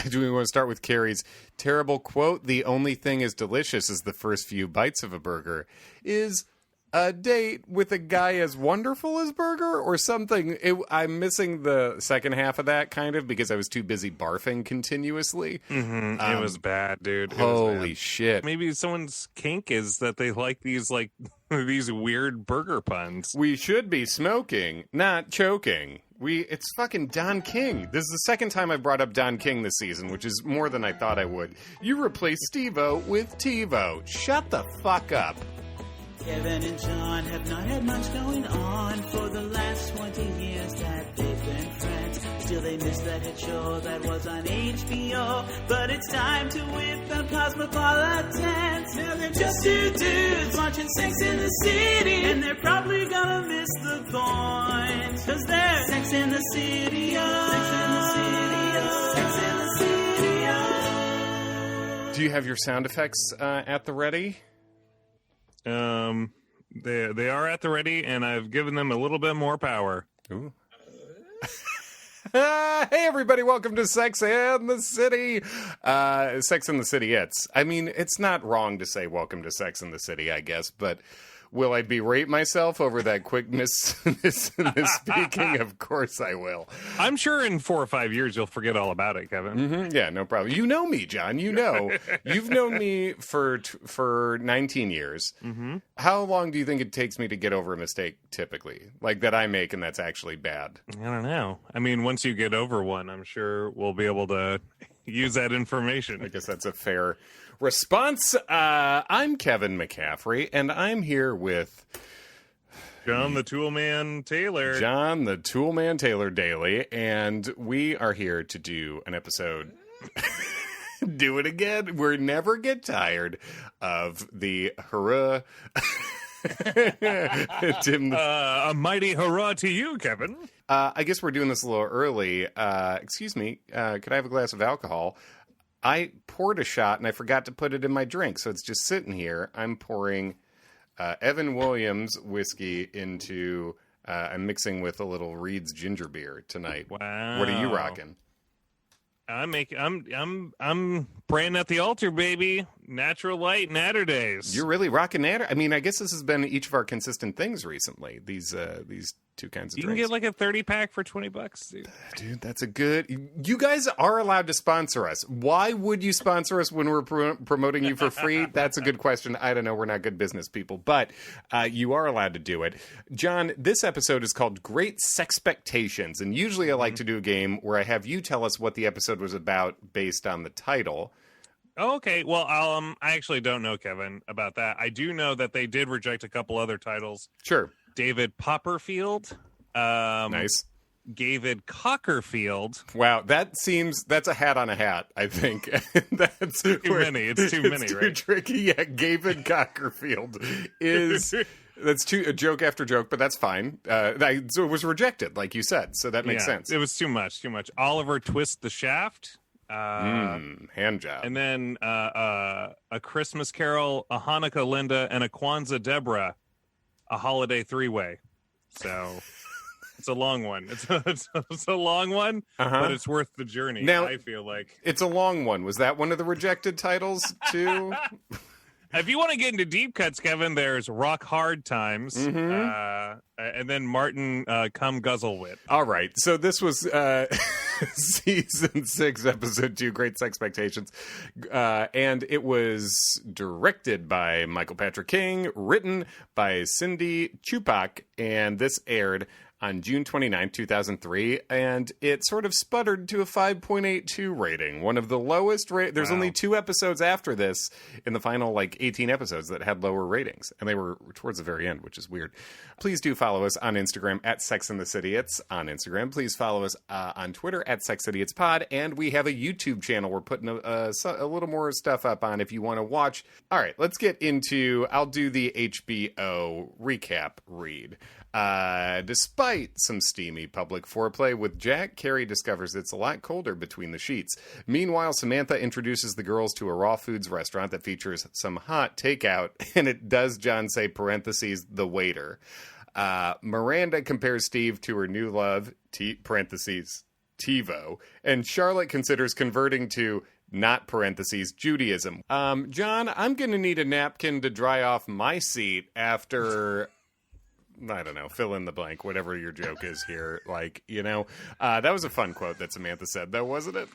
Do we want to start with Carrie's terrible quote? The only thing as delicious as the first few bites of a burger is a date with a guy as wonderful as Berger or something. I'm missing the second half of that kind of because I was too busy barfing continuously. It was bad, dude. Holy shit. Maybe someone's kink is that they like these these weird burger puns. We should be smoking, not choking. It's fucking Don King. This is the second time I've brought up Don King this season, which is more than I thought I would. You replaced Tivo with Tivo. Shut the fuck up. Kevin and John have not had much going on for the last 20 years that they've been friends. Still they miss that hit show that was on HBO. But it's time to whip them cosmopolitans. Now they're just two dudes watching Sex in the City. And they're probably gonna miss the point. Cause they're Sex in the City, Sex in the City, Sex in the City. Do you have your sound effects at the ready? They are at the ready, and I've given them a little bit more power. Ooh. Hey everybody, welcome to Sex and the City. Sex and the City, it's not wrong to say welcome to Sex and the City, I guess, but will I berate myself over that quick misspeaking? Of course I will. I'm sure in 4 or 5 years you'll forget all about it, Kevin. Mm-hmm. Yeah, no problem. You know me, John. You know. You've known me for 19 years. Mm-hmm. How long do you think it takes me to get over a mistake, typically? Like, that I make and that's actually bad? I don't know. I mean, once you get over one, I'm sure we'll be able to use that information. I guess that's a fair response. I'm Kevin McCaffrey, and I'm here with John the Toolman Taylor. John the Toolman Taylor Daly, and we are here to do an episode. Do it again. We never get tired of the hurrah. A mighty hurrah to you, Kevin. I guess we're doing this a little early. Excuse me, could I have a glass of alcohol? I poured a shot and I forgot to put it in my drink, so it's just sitting here. I'm pouring Evan Williams whiskey into. I'm mixing with a little Reed's ginger beer tonight. Wow! What are you rocking? I'm praying at the altar, baby. Natural light, natter days. You're really rocking natter. I mean, I guess this has been each of our consistent things recently. These two kinds of you drinks. You can get like a 30-pack for $20, dude. Dude, that's a good... You guys are allowed to sponsor us. Why would you sponsor us when we're promoting you for free? That's a good question. I don't know. We're not good business people, but you are allowed to do it. John, this episode is called Great Sexpectations, and usually I like to do a game where I have you tell us what the episode was about based on the title. Oh, okay. Well, I actually don't know, Kevin, about that. I do know that they did reject a couple other titles. Sure. David Popperfield. Nice. David Cockerfield. Wow, that's a hat on a hat, I think. That's too many. It's too many, too right? Tricky. Yeah, David Cockerfield is... That's a joke after joke, but that's fine. So it was rejected, like you said, so that makes sense. It was too much. Oliver Twist the Shaft. Hand job. And then A Christmas Carol, a Hanukkah Linda, and a Kwanzaa Deborah, a holiday three-way. So it's a long one. It's a long one, but it's worth the journey, now, I feel like. It's a long one. Was that one of the rejected titles, too? If you want to get into deep cuts, Kevin, there's Rock Hard Times, and then Martin Come Guzzlewit. All right. So this was season 6, episode 2, Great Sexpectations. And it was directed by Michael Patrick King, written by Cindy Chupak, and this aired on June 29, 2003, and it sort of sputtered to a 5.82 rating, one of the lowest There's only 2 episodes after this in the final, 18 episodes that had lower ratings, and they were towards the very end, which is weird. Please do follow us on Instagram at Sex and the City. It's on Instagram. Please follow us on Twitter at Sex City It's Pod, and we have a YouTube channel we're putting a little more stuff up on if you want to watch. All right, let's get into, I'll do the HBO recap read. Despite some steamy public foreplay with Jack, Carrie discovers it's a lot colder between the sheets. Meanwhile, Samantha introduces the girls to a raw foods restaurant that features some hot takeout, and it does, John say, parentheses, the waiter. Miranda compares Steve to her new love, parentheses, Tivo, and Charlotte considers converting to not parentheses Judaism. John, I'm going to need a napkin to dry off my seat after, I don't know, fill in the blank, whatever your joke is here. Like, that was a fun quote that Samantha said, though, wasn't it?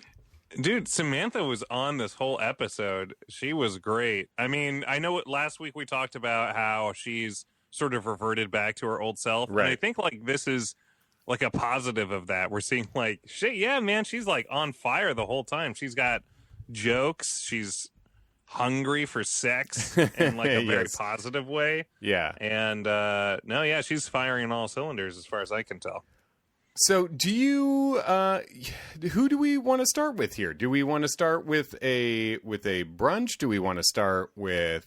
Dude, Samantha was on this whole episode. She was great. I mean, I know last week we talked about how she's sort of reverted back to her old self. Right. And I think like this is like a positive of that. We're seeing like, shit, yeah, man, she's like on fire the whole time. She's got jokes. She's hungry for sex in like a very Yes. positive way. Yeah. And she's firing on all cylinders as far as I can tell. So do you, who do we want to start with here? Do we want to start with a brunch? Do we want to start with,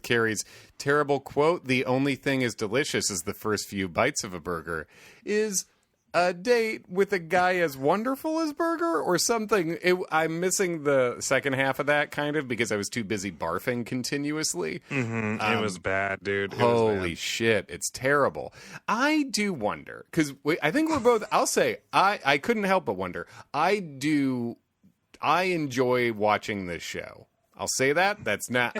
Carrie's terrible quote? The only thing as delicious as the first few bites of a burger is a date with a guy as wonderful as Berger or something. I'm missing the second half of that kind of because I was too busy barfing continuously. Mm-hmm. It was bad, dude. Holy shit. It's terrible. I do wonder because I think we're both, I'll say I couldn't help but wonder. I enjoy watching this show. I'll say that. That's not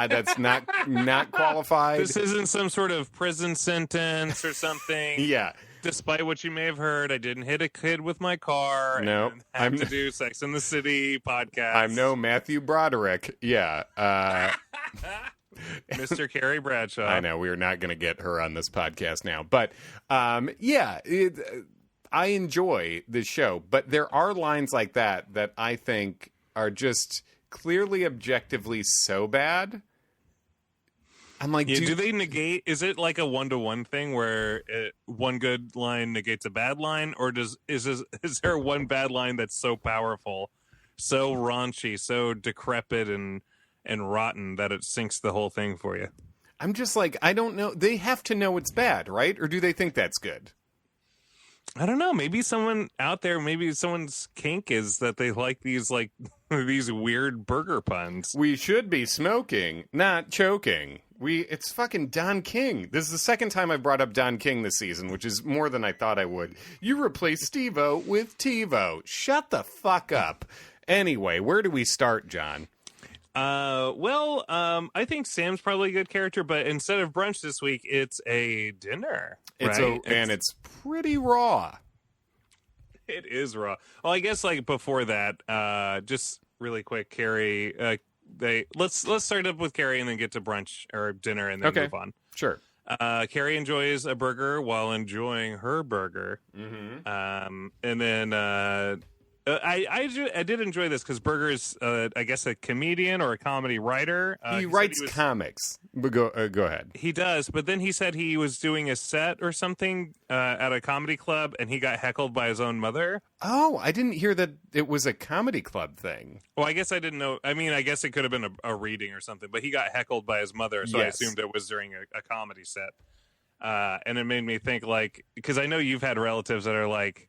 qualified. This isn't some sort of prison sentence or something. Yeah. Despite what you may have heard, I didn't hit a kid with my car. No, and have to do Sex in the City podcast. I'm no Matthew Broderick. Yeah. Mr. Carrie Bradshaw. I know we are not going to get her on this podcast now, but I enjoy this show, but there are lines like that I think are just clearly objectively so bad. I'm like, do they negate? Is it like a 1-to-1 thing where one good line negates a bad line, or is there one bad line that's so powerful, so raunchy, so decrepit and rotten that it sinks the whole thing for you? I'm just like, I don't know. They have to know it's bad, right? Or do they think that's good? I don't know. Maybe someone out there, maybe someone's kink is that they like these these weird burger puns. We should be smoking, not choking. It's fucking Don King. This is the second time I brought up Don King this season, which is more than I thought I would. You replace Steve-O with Tivo. Shut the fuck up. Anyway, where do we start, John? I think Sam's probably a good character, but instead of brunch this week, it's a dinner. It's pretty raw. It is raw. Well, I guess like before that, just really quick, Carrie. Let's start up with Carrie and then get to brunch or dinner and then move on. Sure. Carrie enjoys a burger while enjoying her burger. Mm-hmm. And then I did enjoy this because Berger is, I guess, a comedian or a comedy writer. He writes comics. But go ahead. He does, but then he said he was doing a set or something at a comedy club, and he got heckled by his own mother. Oh, I didn't hear that it was a comedy club thing. Well, I guess I didn't know. I mean, I guess it could have been a reading or something, but he got heckled by his mother, so Yes. I assumed it was during a comedy set. And it made me think, like, because I know you've had relatives that are like,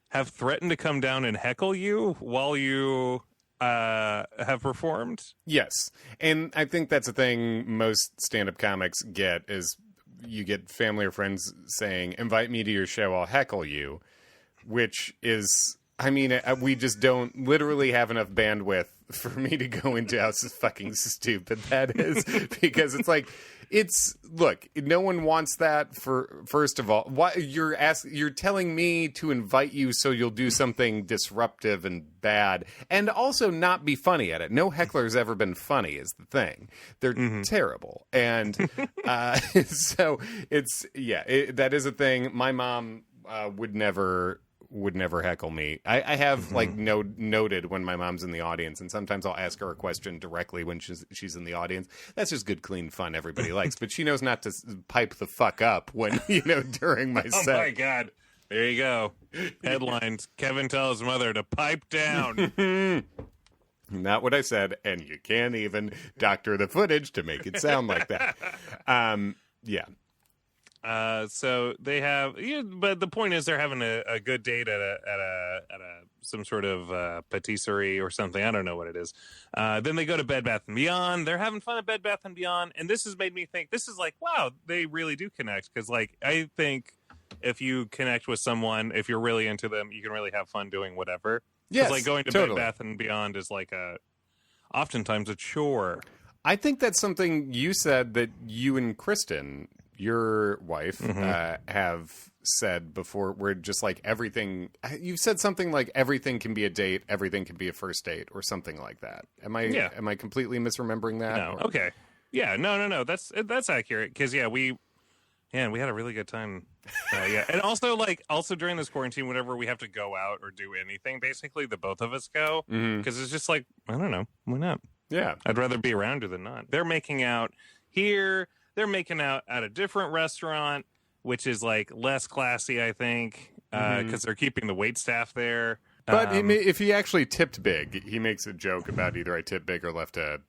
have threatened to come down and heckle you while you have performed. Yes. And I think that's a thing most stand-up comics get is you get family or friends saying, invite me to your show, I'll heckle you, which is, I mean, we just don't literally have enough bandwidth for me to go into how fucking stupid that is because it's like, look, no one wants that first of all. Why you're telling me to invite you so you'll do something disruptive and bad and also not be funny at it. No heckler's ever been funny is the thing. They're terrible. And so that is a thing. My mom would never heckle me. I have noted when my mom's in the audience, and sometimes I'll ask her a question directly when she's in the audience. That's just good, clean fun everybody likes. But she knows not to pipe the fuck up when during my set. Oh my god! There you go. Headlines: Kevin tells mother to pipe down. Not what I said, and you can't even doctor the footage to make it sound like that. Yeah. So they have, but the point is they're having a good date at some sort of patisserie or something. I don't know what it is. Then they go to Bed Bath & Beyond. They're having fun at Bed Bath & Beyond, and this has made me think. This is like, wow, they really do connect because, like, I think if you connect with someone, if you're really into them, you can really have fun doing whatever. Yes, like going to totally. Bed Bath and Beyond is like oftentimes a chore. I think that's something you said that you and Kristen, your wife, have said before. Where just like everything, you've said something like everything can be a date, everything can be a first date, or something like that. Am I completely misremembering that? No. Okay. Yeah. No. That's accurate. Because we had a really good time. And also during this quarantine, whenever we have to go out or do anything, basically the both of us go because it's just like, I don't know, why not? Yeah, I'd rather be around her than not. They're making out here. They're making out at a different restaurant, which is like less classy, I think, because they're keeping the wait staff there. But if he actually tipped big, he makes a joke about either I tipped big or left a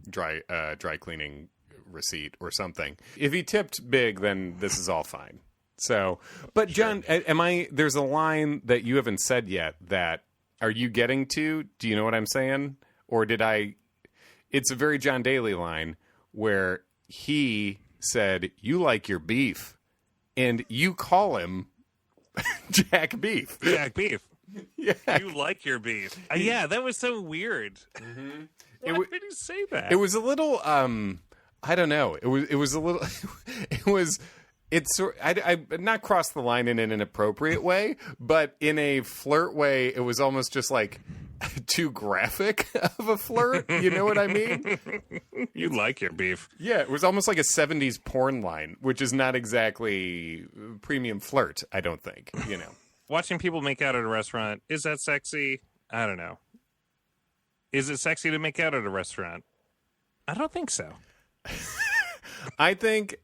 dry cleaning receipt or something. If he tipped big, then this is all fine. So, but John, there's a line that you haven't said yet that are you getting to? Do you know what I'm saying? Or did I? It's a very John Daly line where he said, "You like your beef," and you call him Jack Beef. Jack Beef. Yeah. You like your beef. Yeah, that was so weird. Why did he say that? It was a little. I don't know. It was a little. It's I not crossed the line in an inappropriate way, but in a flirt way, it was almost just like too graphic of a flirt. You know what I mean? You like your beef. Yeah, it was almost like a 70s porn line, which is not exactly premium flirt, I don't think, Watching people make out at a restaurant, is that sexy? I don't know. Is it sexy to make out at a restaurant? I don't think so. I think,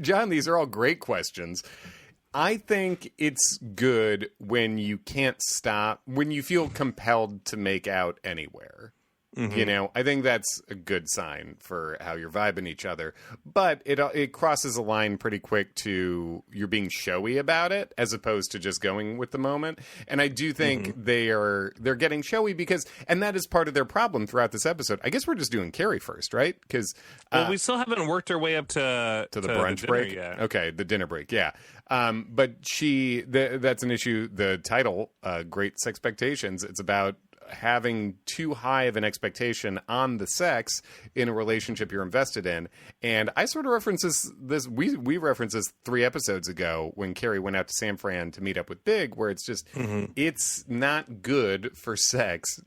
John, these are all great questions. I think it's good when you can't stop, when you feel compelled to make out anywhere. I think that's a good sign for how you're vibing each other. But it crosses a line pretty quick to you're being showy about it as opposed to just going with the moment. And I do think they're getting showy and that is part of their problem throughout this episode. I guess we're just doing Carrie first, right? Because we still haven't worked our way up to the brunch break yet. Okay, the dinner break, yeah. But that's an issue. The title, Great Sexpectations, it's about having too high of an expectation on the sex in a relationship you're invested in. And I sort of reference this we referenced this 3 episodes ago when Carrie went out to San Fran to meet up with Big, where it's just it's not good for sex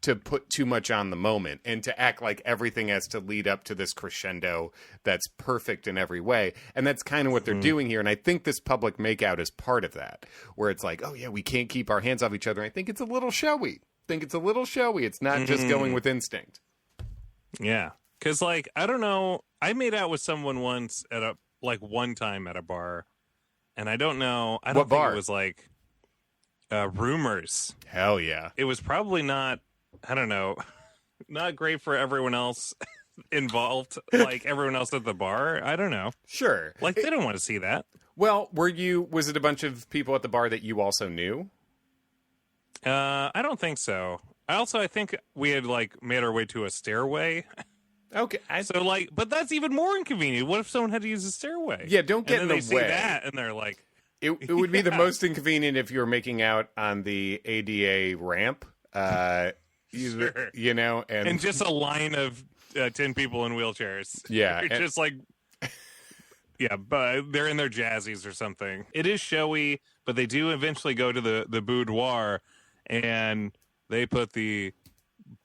to put too much on the moment and to act like everything has to lead up to this crescendo that's perfect in every way. And that's kind of what they're doing here. And I think this public makeout is part of that, where it's like, oh yeah, we can't keep our hands off each other. And I think it's a little showy. It's not just going with instinct. Yeah. Cause like, I don't know. I made out with someone once at one time at a bar, and I don't know. I don't What think bar? It was like Rumors. Hell yeah. It was probably not, I don't know, not great for everyone else involved, like everyone else at the bar. I don't know. Sure. Like, they don't want to see that. Well, was it a bunch of people at the bar that you also knew? I don't think so. I think we had like made our way to a stairway. Okay. But that's even more inconvenient. What if someone had to use a stairway? Yeah, don't get in the way. They see that and they're like, it would be the most inconvenient if you were making out on the ADA ramp. Sure. And just a line of 10 people in wheelchairs. Yeah. It's just like, yeah, but they're in their jazzies or something. It is showy, but they do eventually go to the boudoir, and they put the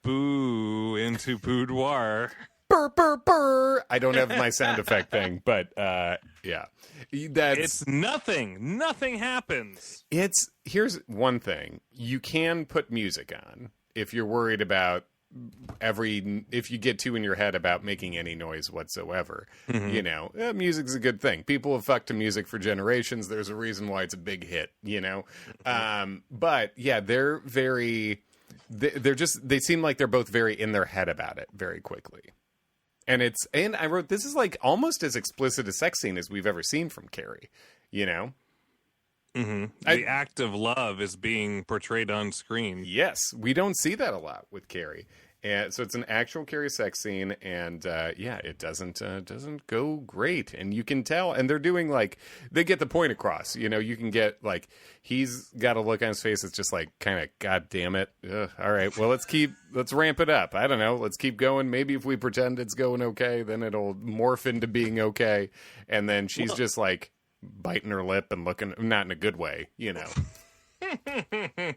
boo into boudoir. Burr, burr, burr. I don't have my sound effect thing, but yeah. It's nothing. Nothing happens. Here's one thing. You can put music on if you're worried about if you get too in your head about making any noise whatsoever. Music's a good thing. People have fucked to music for generations. There's a reason why it's a big hit, but yeah, they're they seem like they're both very in their head about it very quickly. And I wrote, this is like almost as explicit a sex scene as we've ever seen from Carrie, The act of love is being portrayed on screen. Yes, we don't see that a lot with Carrie. And so it's an actual Carrie sex scene, and it doesn't go great, and you can tell. And they're doing like they get the point across. You know, you can get like he's got a look on his face that's just like kind of God damn it. Ugh, all right, well let's ramp it up. I don't know, let's keep going. Maybe if we pretend it's going okay, then it'll morph into being okay. And then she's just like biting her lip and looking not in a good way, you know. I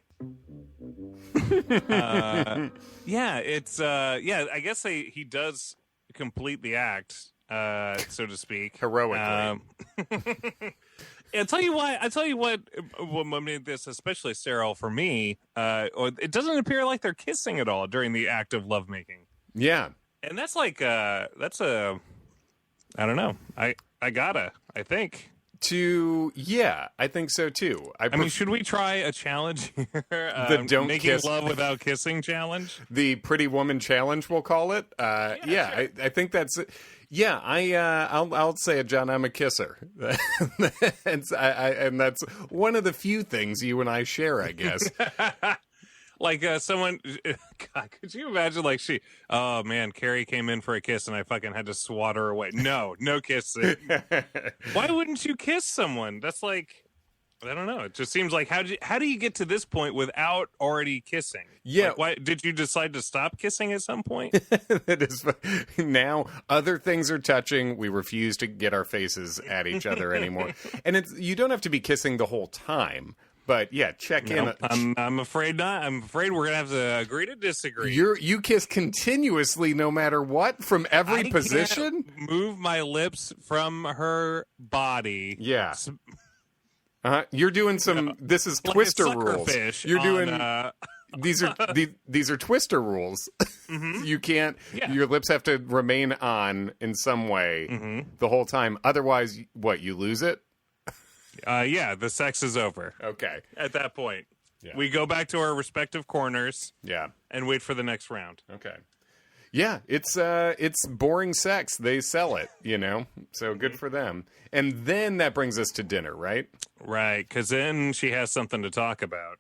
guess he does complete the act, so to speak, heroically. I'll tell you what made this especially sterile for me. It doesn't appear like they're kissing at all during the act of lovemaking. Yeah, and that's like I don't know. I think. I think so too. I mean, should we try a challenge here? The don't making kiss love without kissing challenge? The Pretty Woman challenge, we'll call it. Sure. I think that's it. Yeah, I'll say it, John. I'm a kisser, and that's one of the few things you and I share, I guess. Like someone, God, could you imagine? Like oh man, Carrie came in for a kiss, and I fucking had to swat her away. No kissing. Why wouldn't you kiss someone? That's like, I don't know. It just seems like how do you get to this point without already kissing? Yeah. Like, why did you decide to stop kissing at some point? It is now other things are touching. We refuse to get our faces at each other anymore, and you don't have to be kissing the whole time. But yeah, check in. I'm afraid not. I'm afraid we're gonna have to agree to disagree. You kiss continuously, no matter what, from every position. Can't move my lips from her body. Yeah. You're doing some. This is like Twister rules. You're doing. These are Twister rules. Mm-hmm. You can't. Yeah. Your lips have to remain on in some way the whole time. Otherwise, what? You lose it. The sex is over. Okay. At that point, we go back to our respective corners. Yeah. And wait for the next round. Okay. Yeah, it's boring sex. They sell it, you know. So good for them. And then that brings us to dinner, right? Right, because then she has something to talk about.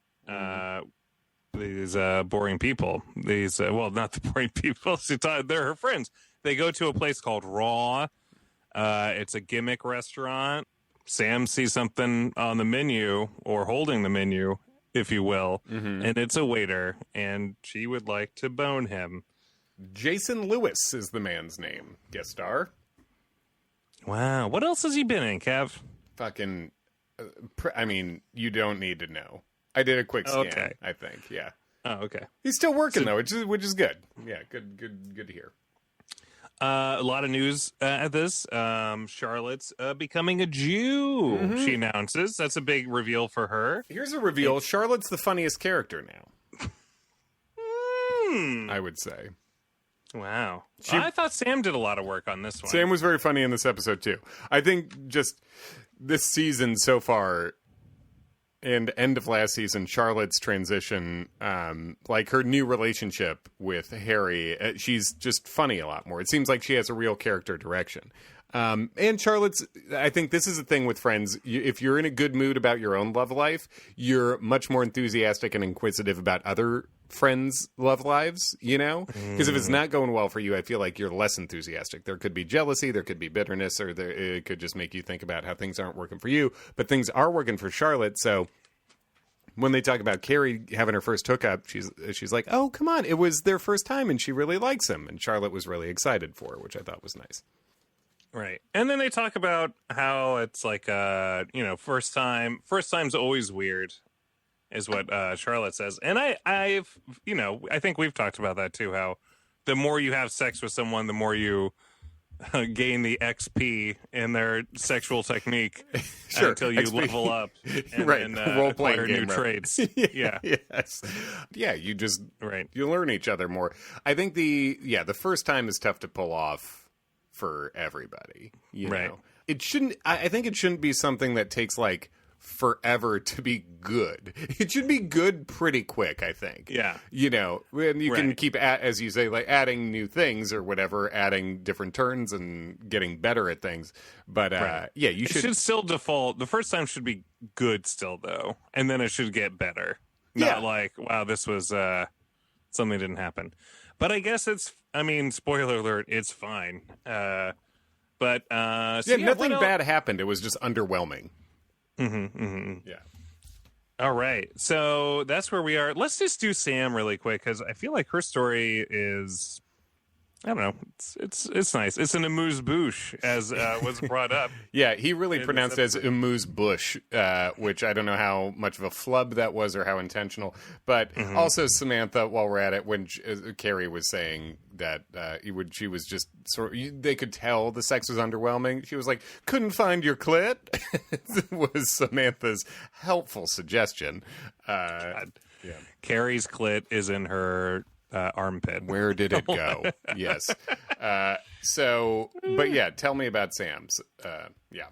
These boring people. These not the boring people. They're her friends. They go to a place called Raw. It's a gimmick restaurant. Sam sees something on the menu, or holding the menu, if you will, and it's a waiter, and she would like to bone him. Jason Lewis is the man's name. Guest star. Wow. What else has he been in, Kev? Fucking, you don't need to know. I did a quick scan, okay. I think, yeah. Oh, okay. He's still working, though, which is good. Yeah, good to hear. A lot of news at this. Charlotte's becoming a Jew, she announces. That's a big reveal for her. Here's a reveal. Charlotte's the funniest character now. I would say. Wow. I thought Sam did a lot of work on this one. Sam was very funny in this episode, too. I think just this season so far, and end of last season, Charlotte's transition, like her new relationship with Harry, she's just funny a lot more. It seems like she has a real character direction. And Charlotte's, I think this is the thing with Friends. If you're in a good mood about your own love life, you're much more enthusiastic and inquisitive about other friends' love lives, you know? Because if it's not going well for you, I feel like you're less enthusiastic. There could be jealousy, there could be bitterness, or it could just make you think about how things aren't working for you. But things are working for Charlotte, so when they talk about Carrie having her first hookup, she's like, oh, come on, it was their first time, and she really likes him. And Charlotte was really excited for her, which I thought was nice. Right. And then they talk about how it's like, first time's always weird, is what Charlotte says. And I think we've talked about that too, how the more you have sex with someone, the more you gain the XP in their sexual technique until you XP. Level up and right. Acquire new traits. Yeah. Yes. Yeah, you just you learn each other more. I think the first time is tough to pull off for everybody, you know. It shouldn't I think it shouldn't be something that takes like forever to be good. It should be good pretty quick, I think. Yeah. You know, and you can keep as you say, like adding new things or whatever, adding different turns and getting better at things. But you should still default. The first time should be good still though. And then it should get better. Not like, wow, this was something didn't happen. But I guess spoiler alert, it's fine. Nothing bad happened. It was just underwhelming. Yeah. All right, so that's where we are. Let's just do Sam really quick because I feel like her story is, I don't know, it's nice. It's an amuse-bouche, as was brought up. Yeah, he really pronounced it as amuse-bouche, which I don't know how much of a flub that was or how intentional. But also Samantha, while we're at it, when Carrie was saying that she was just they could tell the sex was underwhelming. She was like, couldn't find your clit? was Samantha's helpful suggestion. Yeah. Carrie's clit is in her armpit. Where did it go? Yes. But yeah, tell me about Sam's. Yeah.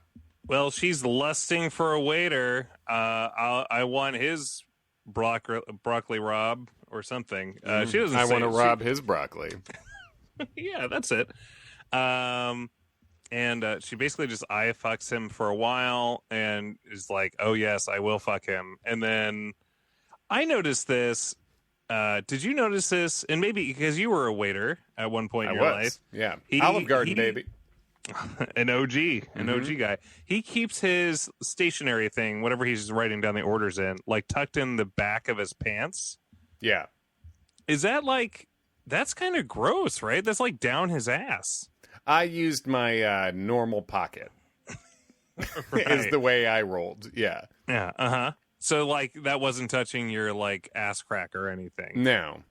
Well, she's lusting for a waiter. I want his broccoli rob or something. She doesn't. I want to rob his broccoli. Yeah, that's it. And she basically just eye fucks him for a while and is like, "Oh yes, I will fuck him." And then I noticed this. Did you notice this? And maybe because you were a waiter at one point in your life. Yeah. Olive Garden, baby. An OG guy. He keeps his stationery thing, whatever he's writing down the orders in, like tucked in the back of his pants. Yeah. Is that that's kind of gross, right? That's like down his ass. I used my normal pocket. Is the way I rolled. Yeah. Yeah. Uh-huh. So, that wasn't touching your, ass crack or anything. No.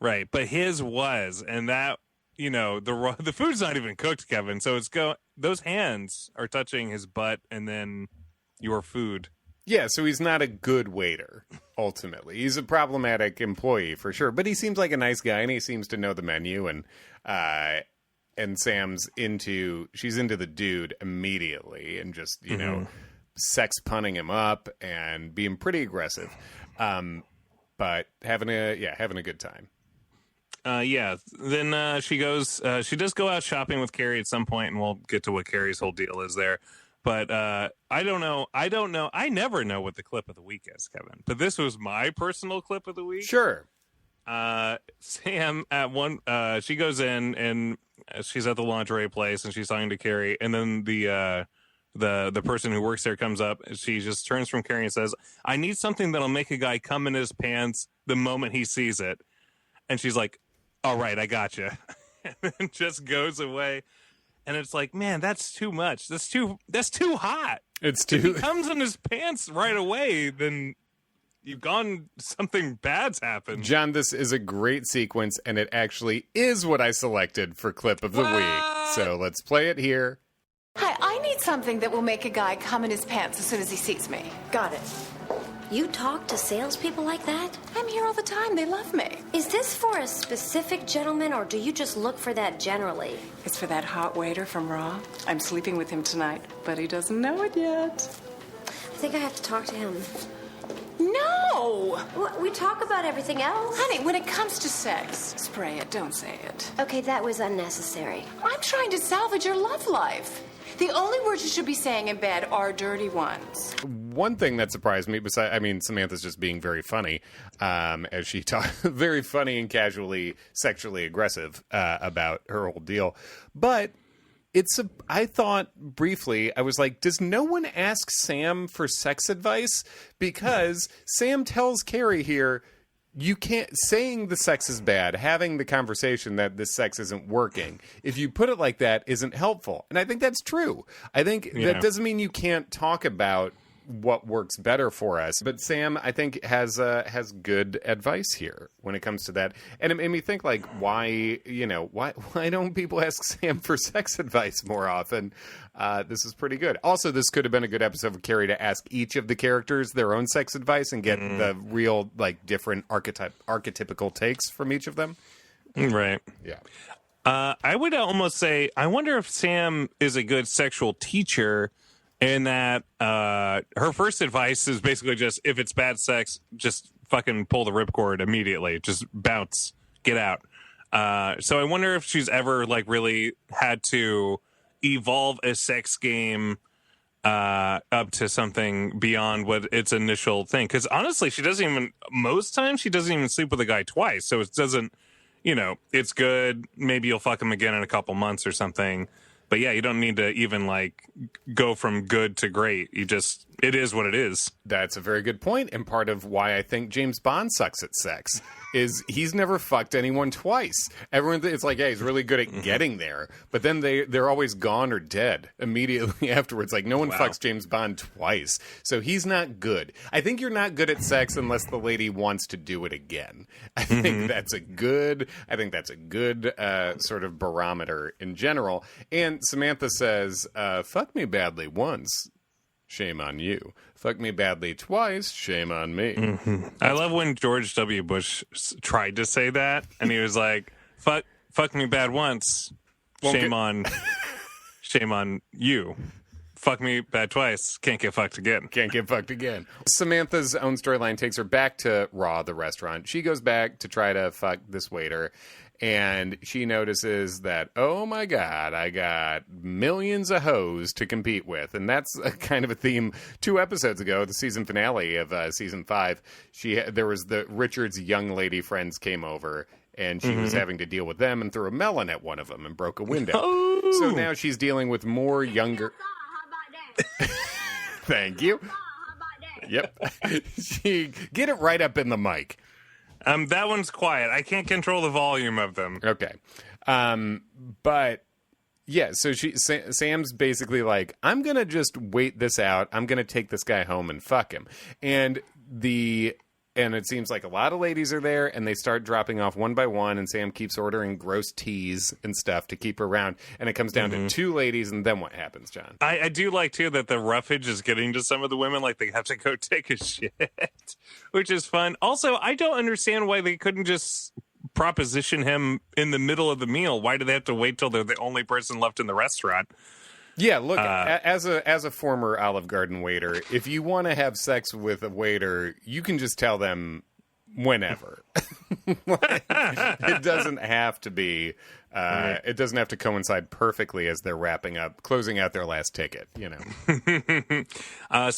Right. But his was. And that, the food's not even cooked, Kevin. So those hands are touching his butt and then your food. Yeah, so he's not a good waiter, ultimately. He's a problematic employee, for sure. But he seems like a nice guy, and he seems to know the menu. And Sam's into the dude immediately and just, sex punning him up and being pretty aggressive, but having a good time. Then she does go out shopping with Carrie at some point, and we'll get to what Carrie's whole deal is there. But I don't know. I never know what the clip of the week is, Kevin. But this was my personal clip of the week. Sure. Sam she goes in and she's at the lingerie place and she's talking to Carrie, and then the person who works there comes up. She just turns from Carrie and says, "I need something that'll make a guy come in his pants the moment he sees it." And she's like, "All right, I gotcha." And then just goes away. And it's like, man, that's too much. That's too hot. It's too. If he comes in his pants right away, then something bad's happened. John, this is a great sequence, and it actually is what I selected for clip of the week. So let's play it here. Hi, I need something that will make a guy come in his pants as soon as he sees me. Got it. You talk to salespeople like that? I'm here all the time. They love me. Is this for a specific gentleman, or do you just look for that generally? It's for that hot waiter from Raw. I'm sleeping with him tonight, but he doesn't know it yet. I think I have to talk to him. No! Well, we talk about everything else. Honey, when it comes to sex, spray it, don't say it. Okay, that was unnecessary. I'm trying to salvage your love life. The only words you should be saying in bed are dirty ones. One thing that surprised me, Samantha's just being very funny, as she talked, very funny and casually sexually aggressive about her whole deal. But I thought briefly, I was like, does no one ask Sam for sex advice? Because Sam tells Carrie here, you can't, saying the sex is bad, having the conversation that this sex isn't working, if you put it like that, isn't helpful. And I think that's true. I think that doesn't mean you can't talk about what works better for us. But Sam, I think, has good advice here when it comes to that. And it made me think, why don't people ask Sam for sex advice more often? This is pretty good. Also, this could have been a good episode of Carrie to ask each of the characters their own sex advice and get the real, different archetypical takes from each of them. Right. Yeah. I would almost say, I wonder if Sam is a good sexual teacher, in that her first advice is basically just, if it's bad sex, just fucking pull the ripcord immediately. Just bounce. Get out. So I wonder if she's ever, really had to evolve a sex game up to something beyond what its initial thing. Because honestly, most times she doesn't even sleep with a guy twice. So it doesn't, it's good. Maybe you'll fuck him again in a couple months or something. But yeah, you don't need to even like go from good to great. It is what it is. That's a very good point, and part of why I think James Bond sucks at sex is he's never fucked anyone twice. It's like, yeah, he's really good at getting there, but then they're always gone or dead immediately afterwards. Like, no one fucks James Bond twice, so he's not good. I think you're not good at sex unless the lady wants to do it again. I think that's a good sort of barometer in general. And Samantha says, fuck me badly once, shame on you. Fuck me badly twice, shame on me. I love when George W. Bush tried to say that, and he was like, fuck me bad once, shame on you. Fuck me bad twice, can't get fucked again. Can't get fucked again. Samantha's own storyline takes her back to Raw, the restaurant. She goes back to try to fuck this waiter, and she notices that, oh my God, I got millions of hoes to compete with. And that's a kind of a theme 2 episodes ago, the season finale of season 5. There was Richard's young lady friends came over, and she was having to deal with them and threw a melon at one of them and broke a window. Oh. So now she's dealing with more younger... Thank you. Yep. Get it right up in the mic. That one's quiet. I can't control the volume of them. Okay. But yeah, so Sam's basically like, I'm going to just wait this out. I'm going to take this guy home and fuck him. And it seems like a lot of ladies are there, and they start dropping off one by one, and Sam keeps ordering gross teas and stuff to keep her around, and it comes down to 2 ladies, and then what happens, John? I do like, too, that the roughage is getting to some of the women, like they have to go take a shit, which is fun. Also, I don't understand why they couldn't just proposition him in the middle of the meal. Why do they have to wait till they're the only person left in the restaurant? Yeah, look, as a former Olive Garden waiter, if you want to have sex with a waiter, you can just tell them whenever. It doesn't have to be. It doesn't have to coincide perfectly as they're closing out their last ticket. So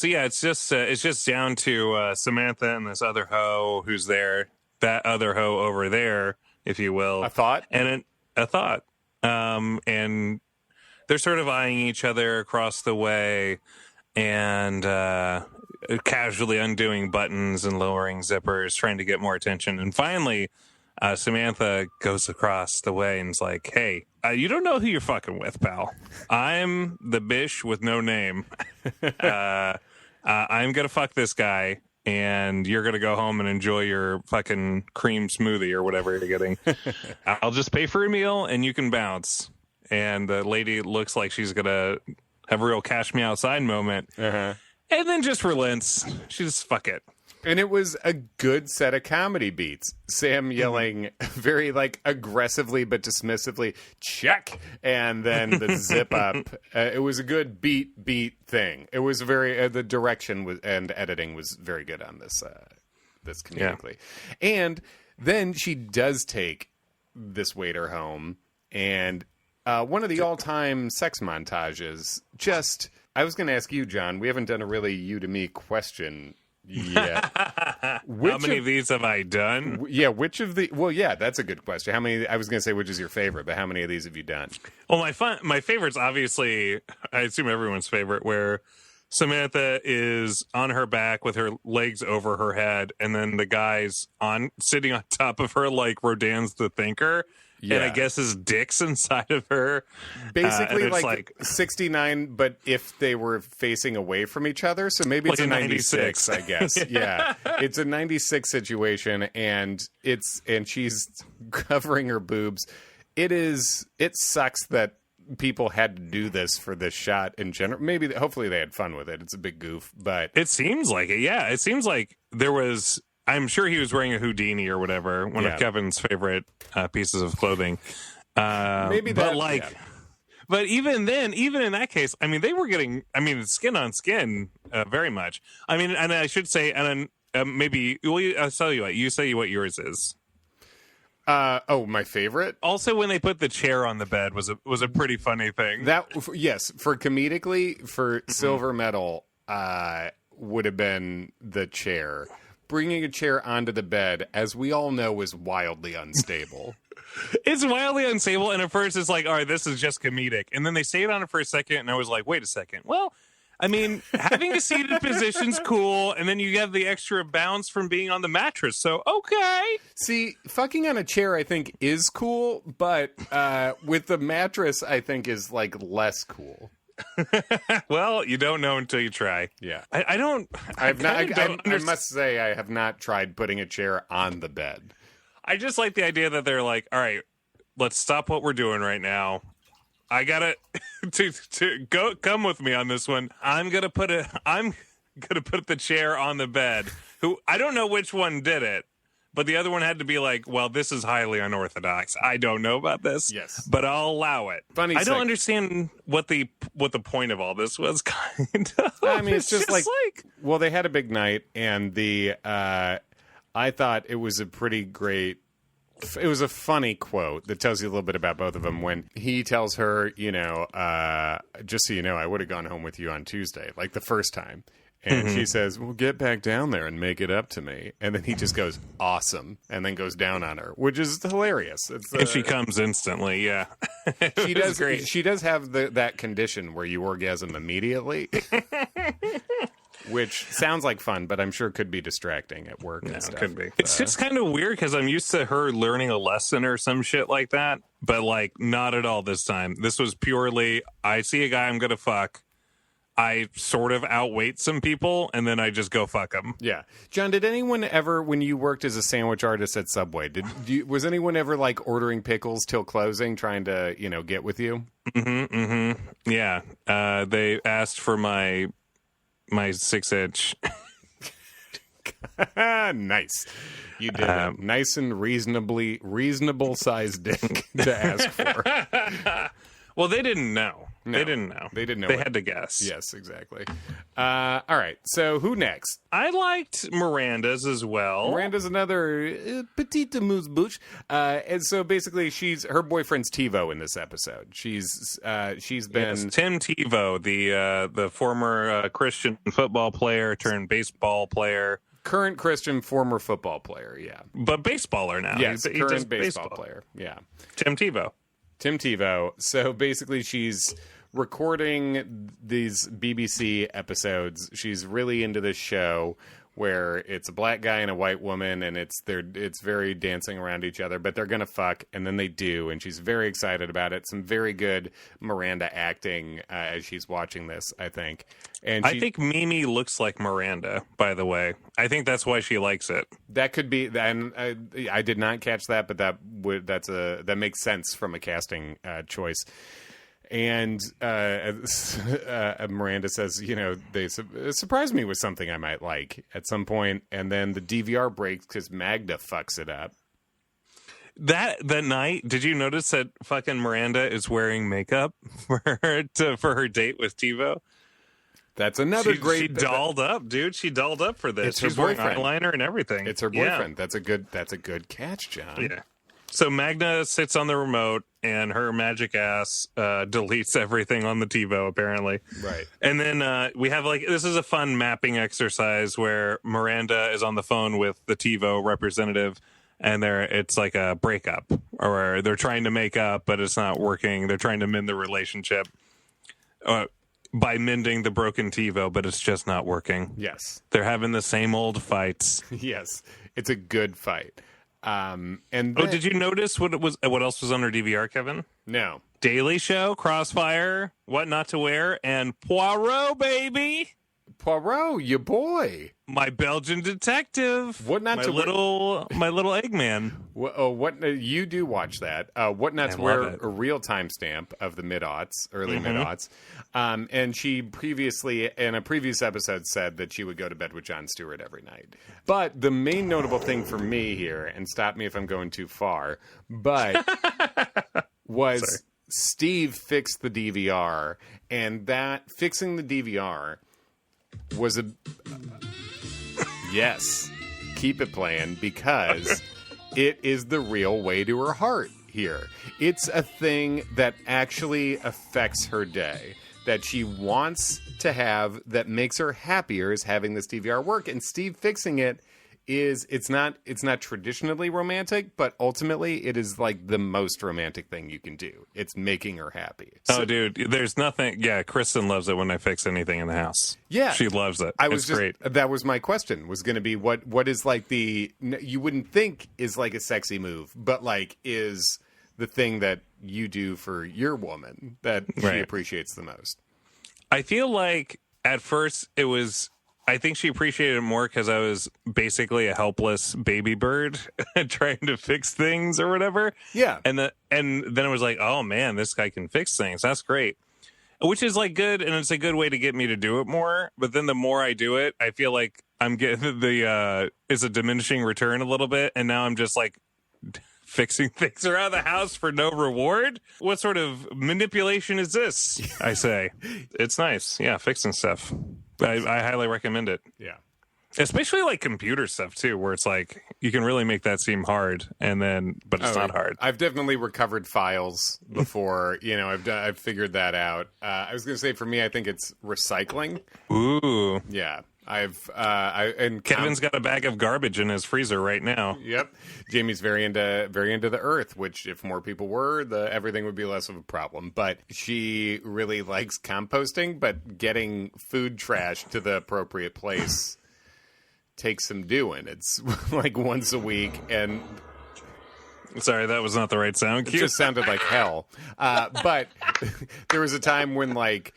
yeah, it's just down to Samantha and this other hoe who's there. That other hoe over there, if you will. A thought, and a thought, and. They're sort of eyeing each other across the way and casually undoing buttons and lowering zippers, trying to get more attention. And finally, Samantha goes across the way and is like, hey, you don't know who you're fucking with, pal. I'm the bish with no name. I'm going to fuck this guy, and you're going to go home and enjoy your fucking cream smoothie or whatever you're getting. I'll just pay for a meal, and you can bounce. And the lady looks like she's going to have a real cash me outside moment. And then just relents. She just, fuck it. And it was a good set of comedy beats. Sam yelling very like aggressively but dismissively, check. And then the zip up. It was a good beat thing. It was very, the direction and editing was very good on this comedically. Yeah. And then she does take this waiter home, and one of the all-time sex montages. I was going to ask you, John. We haven't done a really you to me question yet. How many of these have I done? Yeah, which of the? Well, yeah, that's a good question. How many? I was going to say which is your favorite, but how many of these have you done? Well, my favorite's obviously, I assume everyone's favorite, where Samantha is on her back with her legs over her head, and then the guy's sitting on top of her like Rodin's The Thinker. Yeah. And I guess his dick's inside of her. Basically like 69, but if they were facing away from each other. So maybe it's a 96, I guess. Yeah. It's a 96 situation, and she's covering her boobs. It sucks that people had to do this for this shot in general. Hopefully they had fun with it. It's a big goof, but it seems like it. Yeah. It seems like there was, I'm sure he was wearing a Houdini or whatever, one of Kevin's favorite pieces of clothing. Maybe that, but even then, even in that case, I mean, they were getting, skin on skin, very much. I mean, and I should say, and then maybe, I'll tell you what, you say what yours is. My favorite. Also, when they put the chair on the bed was a pretty funny thing. Yes, for comedically, for silver medal, would have been the chair. Bringing a chair onto the bed, as we all know, is wildly unstable. It's wildly unstable, and at first it's like, all right, this is just comedic. And then they stayed on it for a second, and I was like, wait a second. Well, I mean, having a seated position's cool, and then you have the extra bounce from being on the mattress. So, okay. See, fucking on a chair, I think, is cool, but with the mattress, I think is like less cool. Well, you don't know until you try. Yeah, I don't. I must say, I have not tried putting a chair on the bed. I just like the idea that they're like, all right, let's stop what we're doing right now. I gotta to come with me on this one. I'm gonna put the chair on the bed. Who I don't know which one did it, but the other one had to be like, well, this is highly unorthodox. I don't know about this. Yes, but I'll allow it. I don't understand what the point of all this was. Kind of. I mean, it's just like well, they had a big night, and I thought it was a pretty great. It was a funny quote that tells you a little bit about both of them when he tells her, just so you know, I would have gone home with you on Tuesday, like the first time. And she says, well, get back down there and make it up to me. And then he just goes, awesome, and then goes down on her, which is hilarious. And she comes instantly, yeah. She does. Great. She does have that condition where you orgasm immediately. Which sounds like fun, but I'm sure could be distracting at work and stuff. Could be. It's just kind of weird because I'm used to her learning a lesson or some shit like that, but like not at all this time. This was purely, I see a guy I'm going to fuck. I sort of outweight some people, and then I just go fuck them. Yeah. John, did anyone ever, when you worked as a sandwich artist at Subway, was anyone ever like ordering pickles till closing, trying to, get with you? Yeah. They asked for my 6-inch. Nice. You did a nice and reasonable sized dick to ask for. Well, they didn't know. No, they didn't know. They didn't know. They had to guess. Yes, exactly. All right. So who next? I liked Miranda's as well. Miranda's another petite amuse-bouche. And so basically her boyfriend's Tivo in this episode. She's been Tim Tivo, the former Christian football player turned baseball player. Current Christian, former football player, yeah. But baseballer now. Yes, he current does baseball player, yeah. Tim Tivo. So basically she's recording these BBC episodes. She's really into this show where it's a black guy and a white woman, and it's very dancing around each other, but they're gonna fuck, and then they do, and she's very excited about it. Some very good Miranda acting as she's watching this, I think. And I think Mimi looks like Miranda, by the way. I think that's why she likes it. That could be, and I did not catch that, but that makes sense from a casting choice. And Miranda says, they surprised me with something I might like at some point, and then the DVR breaks because Magda fucks it up. That night, did you notice that fucking Miranda is wearing makeup for her date with Tivo? That's another great. She dolled up, dude. She dolled up for this. She's wearing eyeliner and everything. It's her boyfriend. Yeah. That's a good catch, John. Yeah. So Magda sits on the remote, and her magic ass deletes everything on the TiVo, apparently. Right. And then we have this is a fun mapping exercise where Miranda is on the phone with the TiVo representative, and it's like a breakup, or they're trying to make up, but it's not working. They're trying to mend the relationship by mending the broken TiVo, but it's just not working. Yes. They're having the same old fights. Yes. It's a good fight. Did you notice what else was on her DVR, Kevin? No. Daily Show, Crossfire, What Not to Wear, and Poirot, baby. Poirot, your boy. My Belgian detective. What Not to Wear. My little Eggman. What you do watch that. What Not to Wear, a real timestamp of the mid-aughts, early mid-aughts. And she previously, in a previous episode, said that she would go to bed with Jon Stewart every night. But the main notable thing for me here, and stop me if I'm going too far, but was Steve fixed the DVR, and that fixing the DVR was yes, keep it playing, because it is the real way to her heart here. It's a thing that actually affects her day, that she wants to have, that makes her happier, is having this DVR work. And Steve fixing it it's not traditionally romantic, but ultimately it is like the most romantic thing you can do. It's making her happy. Oh, dude, there's nothing. Yeah, Kristen loves it when I fix anything in the house. Yeah, she loves it. It's great. That was my question. Was going to be what is like you wouldn't think is like a sexy move, but like is the thing that you do for your woman that she appreciates the most. I feel like at first I think she appreciated it more because I was basically a helpless baby bird trying to fix things or whatever. Yeah. And then it was like, oh man, this guy can fix things. That's great. Which is like good, and it's a good way to get me to do it more. But then the more I do it, I feel like I'm getting it's a diminishing return a little bit, and now I'm just like fixing things around the house for no reward. What sort of manipulation is this? I say. It's nice. Yeah, fixing stuff. I highly recommend it. Yeah. Especially like computer stuff too, where it's like you can really make that seem hard, but it's not hard. I've definitely recovered files before. I've figured that out. I was going to say for me, I think it's recycling. Ooh. Yeah. Kevin's got a bag of garbage in his freezer right now. Yep. Jamie's very into the earth, which if more people were, everything would be less of a problem. But she really likes composting, but getting food trash to the appropriate place takes some doing. It's like once a week, and sorry, that was not the right sound cue. It just sounded like hell. But there was a time when like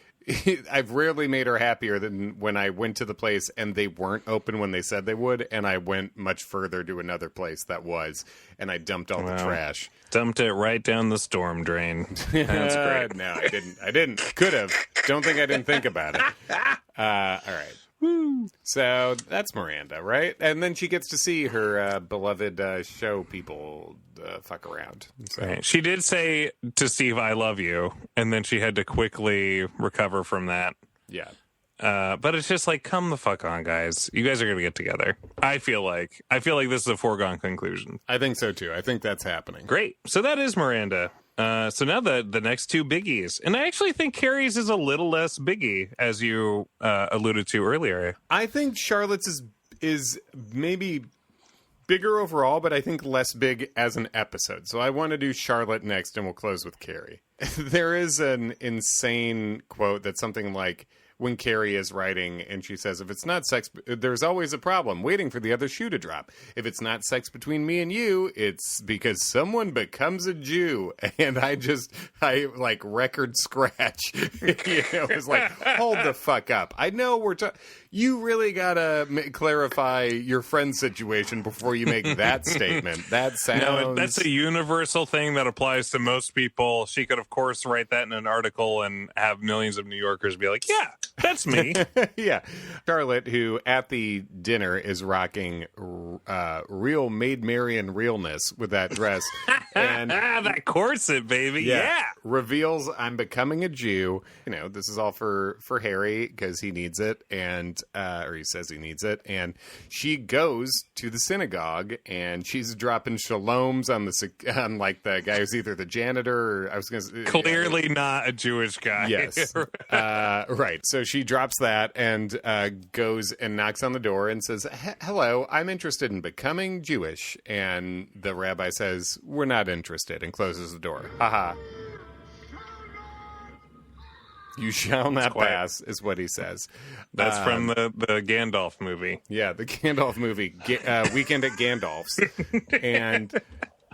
I've rarely made her happier than when I went to the place and they weren't open when they said they would, and I went much further to another place that was, and I dumped all the trash. Dumped it right down the storm drain. That's great. No, I didn't. Could have. Don't think I didn't think about it. All right. Woo. So that's Miranda, right? And then she gets to see her beloved show people fuck around. So. Right. She did say to Steve, "I love you," and then she had to quickly recover from that. Yeah. But it's just like, come the fuck on, guys. You guys are going to get together. I feel like this is a foregone conclusion. I think so, too. I think that's happening. Great. So that is Miranda. So now the next two biggies. And I actually think Carrie's is a little less biggie, as you alluded to earlier. I think Charlotte's is maybe bigger overall, but I think less big as an episode. So I want to do Charlotte next, and we'll close with Carrie. There is an insane quote that's something like, when Carrie is writing and she says, if it's not sex, there's always a problem waiting for the other shoe to drop. If it's not sex between me and you, it's because someone becomes a Jew. And I like record scratch. It was like, hold the fuck up. I know you really got to clarify your friend's situation before you make that statement. That sounds... No, that's a universal thing that applies to most people. She could, of course, write that in an article and have millions of New Yorkers be like, yeah, that's me. Yeah. Charlotte, who at the dinner is rocking real Maid Marian realness with that dress. And that corset, baby. Yeah. Reveals, I'm becoming a Jew. This is all for Harry because he needs it. And or he says he needs it, and she goes to the synagogue, and she's dropping shaloms on like the guy who's either the janitor or I was going to clearly not a Jewish guy. Yes, right. So she drops that and goes and knocks on the door and says, "Hello, I'm interested in becoming Jewish." And the rabbi says, "We're not interested," and closes the door. Haha. You shall not pass, is what he says. That's from the Gandalf movie. Yeah, the Gandalf movie, Weekend at Gandalf's. And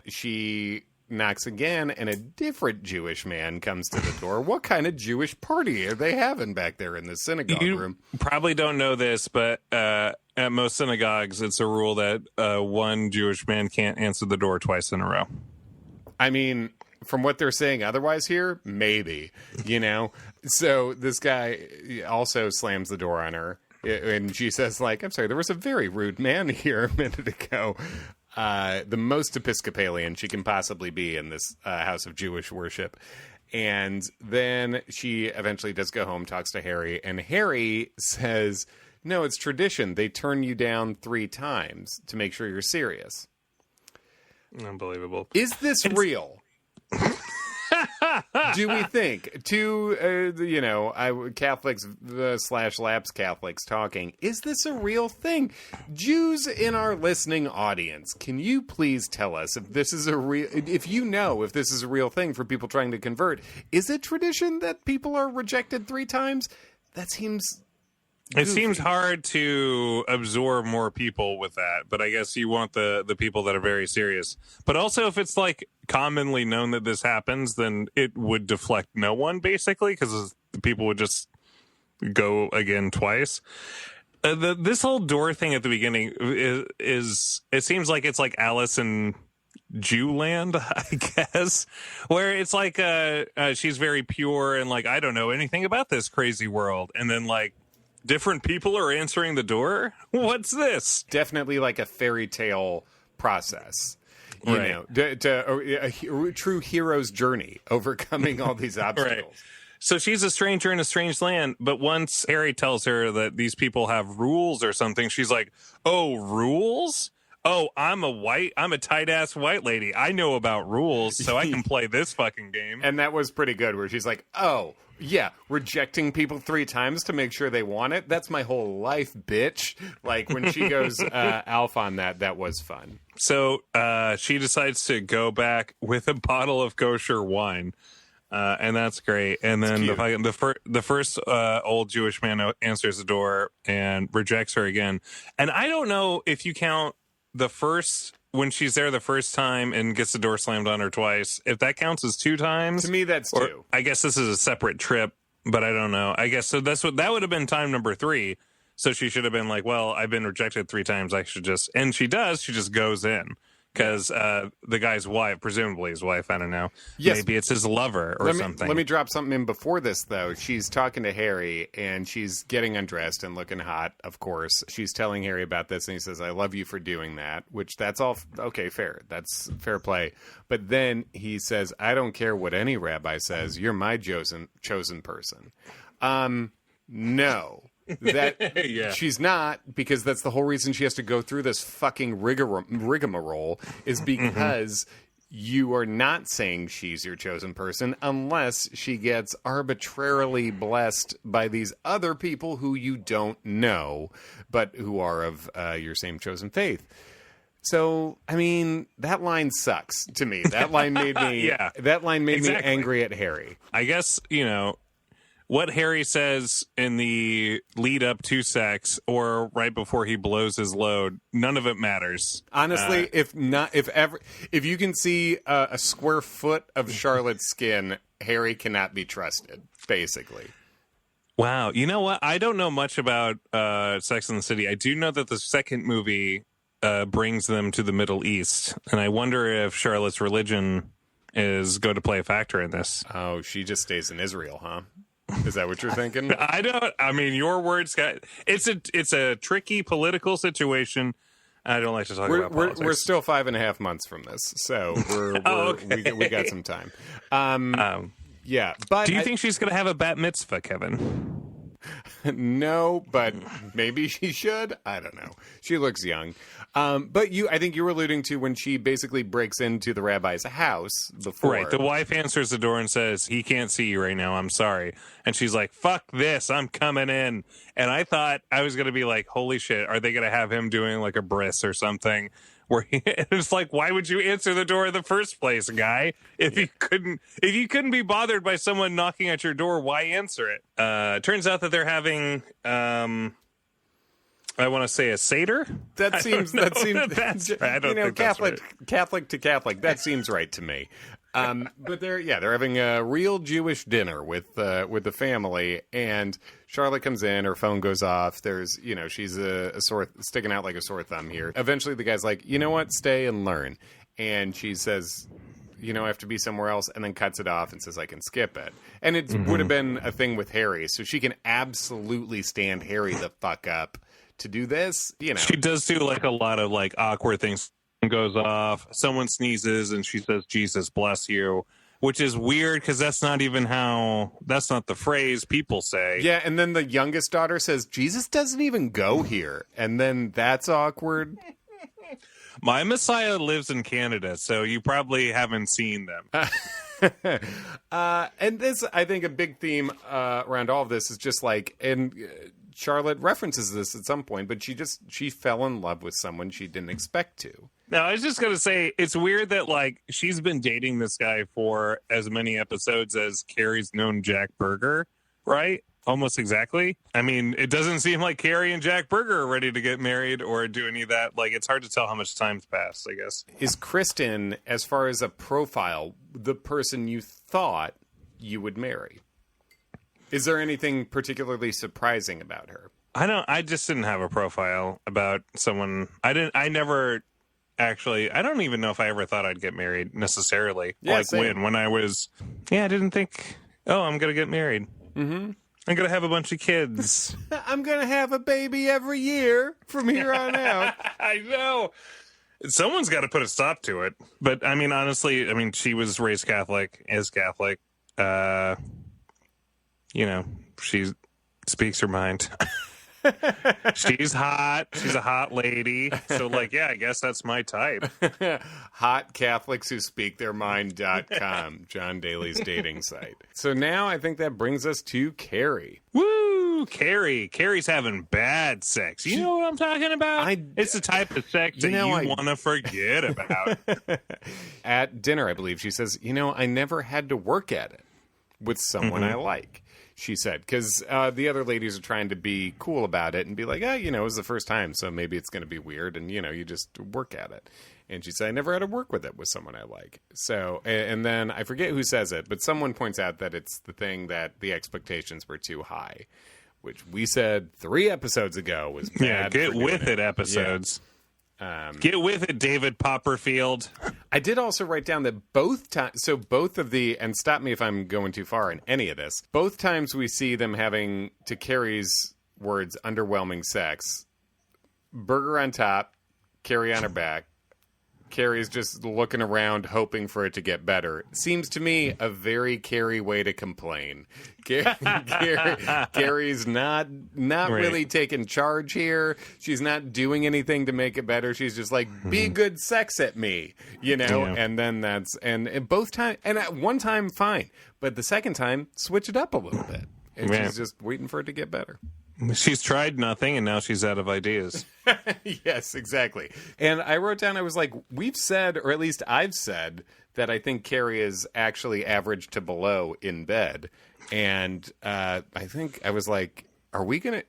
she knocks again, and a different Jewish man comes to the door. What kind of Jewish party are they having back there in the synagogue room? You probably don't know this, but at most synagogues, it's a rule that one Jewish man can't answer the door twice in a row. I mean... From what they're saying otherwise here, maybe, So this guy also slams the door on her, and she says, like, I'm sorry, there was a very rude man here a minute ago. The most Episcopalian she can possibly be in this house of Jewish worship. And then she eventually does go home, talks to Harry, and Harry says, no, it's tradition. They turn you down 3 times to make sure you're serious. Unbelievable. Is this real? Do we think Catholics / lapsed Catholics talking? Is this a real thing? Jews in our listening audience, can you please tell us if this is if this is a real thing for people trying to convert? Is it tradition that people are rejected 3 times? That seems. It seems hard to absorb more people with that, but I guess you want the people that are very serious. But also, if it's like commonly known that this happens, then it would deflect no one, basically, because the people would just go again twice. This whole door thing at the beginning is it seems like it's like Alice in Jewland, I guess, where it's like she's very pure and like, I don't know anything about this crazy world, and then like different people are answering the door. What's this? Definitely like a fairy tale process. You know, a true hero's journey, overcoming all these obstacles. Right. So she's a stranger in a strange land, but once Harry tells her that these people have rules or something, she's like, oh, rules? Oh, I'm a tight-ass white lady. I know about rules, so I can play this fucking game. And that was pretty good, where she's like, oh, yeah, rejecting people 3 times to make sure they want it? That's my whole life, bitch. Like, when she goes alpha on that was fun. So she decides to go back with a bottle of kosher wine, and that's great. And then the first old Jewish man answers the door and rejects her again. And I don't know if you count the first, when she's there the first time and gets the door slammed on her twice, if that counts as 2 times. To me, that's 2. I guess this is a separate trip, but I don't know. I guess so. That would have been time number 3. So she should have been like, well, I've been rejected 3 times. I should just, and she does. She just goes in. Because the guy's wife, presumably his wife, I don't know. Yes. Maybe it's his lover or something. Let me drop something in before this, though. She's talking to Harry, and she's getting undressed and looking hot, of course. She's telling Harry about this, and he says, I love you for doing that, which that's all, okay, fair. That's fair play. But then he says, I don't care what any rabbi says. You're my chosen person. No. That yeah. She's not, because that's the whole reason she has to go through this fucking rigmarole is because you are not saying she's your chosen person unless she gets arbitrarily blessed by these other people who you don't know, but who are of your same chosen faith. So, I mean, that line sucks to me. That line made me me angry at Harry. I guess, what Harry says in the lead up to sex or right before he blows his load, none of it matters. Honestly, if you can see a square foot of Charlotte's skin, Harry cannot be trusted, basically. Wow. You know what? I don't know much about Sex and the City. I do know that the second movie brings them to the Middle East, and I wonder if Charlotte's religion is going to play a factor in this. Oh, she just stays in Israel, huh? Is that what you're thinking? I mean, your words it's a tricky political situation. I don't like to talk about politics. We're still 5.5 months from this, so we got some time. Yeah, but do you think she's going to have a bat mitzvah, Kevin? No, but maybe she should. I don't know. She looks young. But I think you were alluding to when she basically breaks into the rabbi's house before. Right. The wife answers the door and says, he can't see you right now. I'm sorry. And she's like, fuck this. I'm coming in. And I thought I was going to be like, holy shit. Are they going to have him doing like a bris or something? Where it's like, why would you answer the door in the first place, guy? If you couldn't be bothered by someone knocking at your door, why answer it? Turns out that they're having, I want to say a Seder. That seems that's right. I don't think Catholic, that's right. Catholic to Catholic. That seems right to me. But they're having a real Jewish dinner with the family, and Charlotte comes in, her phone goes off. There's, she's a sore, sticking out like a sore thumb here. Eventually the guy's like, you know what, stay and learn. And she says, I have to be somewhere else, and then cuts it off and says, I can skip it. And it would have been a thing with Harry, so she can absolutely stand Harry the fuck up to do this. She does do like a lot of like awkward things. Goes off, someone sneezes, and she says, Jesus bless you, which is weird because that's not the phrase people say. Yeah, and then the youngest daughter says, Jesus doesn't even go here, and then that's awkward. My Messiah lives in Canada, so you probably haven't seen them. And this, I think, a big theme around all of this is just like, and Charlotte references this at some point, but she fell in love with someone she didn't expect to. Now, I was just going to say, it's weird that, like, she's been dating this guy for as many episodes as Carrie's known Jack Berger, right? Almost exactly. I mean, it doesn't seem like Carrie and Jack Berger are ready to get married or do any of that. Like, it's hard to tell how much time's passed, I guess. Is Kristen, as far as a profile, the person you thought you would marry? Is there anything particularly surprising about her? I just didn't have a profile about someone. I don't even know if I ever thought I'd get married necessarily. Yeah, like same. when I was, I didn't think, I'm going to get married. Mm-hmm. I'm going to have a bunch of kids. I'm going to have a baby every year from here on out. I know. Someone's got to put a stop to it. But I mean, honestly, she was raised Catholic, is Catholic. She speaks her mind. She's hot. She's a hot lady. So, I guess that's my type. Hot Catholics who speak their mind.com, John Daly's dating site. So now I think that brings us to Carrie. Woo! Carrie. Carrie's having bad sex. You know what I'm talking about? It's the type of sex that you want to forget about. At dinner, I believe, she says, I never had to work at it with someone I like. She said, because the other ladies are trying to be cool about it and be like, it was the first time, so maybe it's going to be weird, and, you just work at it. And she said, I never had to work with it with someone I like. So, and then I forget who says it, but someone points out that it's the thing that the expectations were too high, which we said 3 episodes ago was bad. Yeah, get with it episodes. Yeah. Get with it, David Popperfield. I did also write down that both times, so both of the, and stop me if I'm going too far in any of this, both times we see them having, to Carrie's words, underwhelming sex, Berger on top, Carrie on her back, Carrie's just looking around hoping for it to get better. Seems to me a very Carrie way to complain. Carrie's not really taking charge here. She's not doing anything to make it better. She's just like, be good sex at me, and then and both times, and at one time, fine. But the second time, switch it up a little bit. And she's just waiting for it to get better. She's tried nothing, and now she's out of ideas. Yes, exactly. And I wrote down, I was like, we've said, or at least I've said, that I think Carrie is actually average to below in bed. And I think I was like,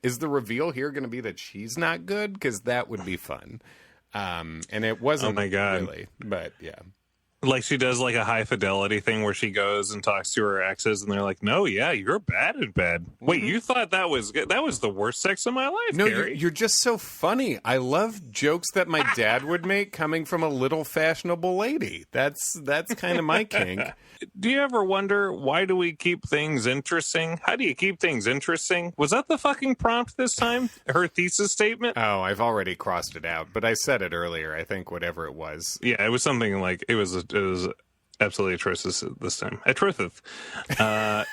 is the reveal here going to be that she's not good? Because that would be fun. And it wasn't really, but yeah. Like she does like a high fidelity thing where she goes and talks to her exes and they're like, no, yeah, you're bad in bed. Wait, you thought that was good? That was the worst sex of my life, No, Carrie. you're just so funny. I love jokes that my dad would make coming from a little fashionable lady. That's kind of my kink. Do you ever wonder, why do we keep things interesting? How do you keep things interesting? Was that the fucking prompt this time? Her thesis statement? Oh, I've already crossed it out, but I said it earlier, I think, whatever it was. Yeah, it was something like, it was absolutely atrocious this time. Atrocious. So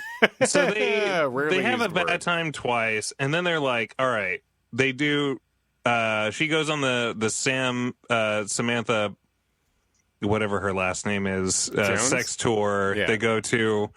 they have a bad time twice, and then they're like, all right, they do, she goes on the Samantha, whatever her last name is, sex tour. Yeah. They go to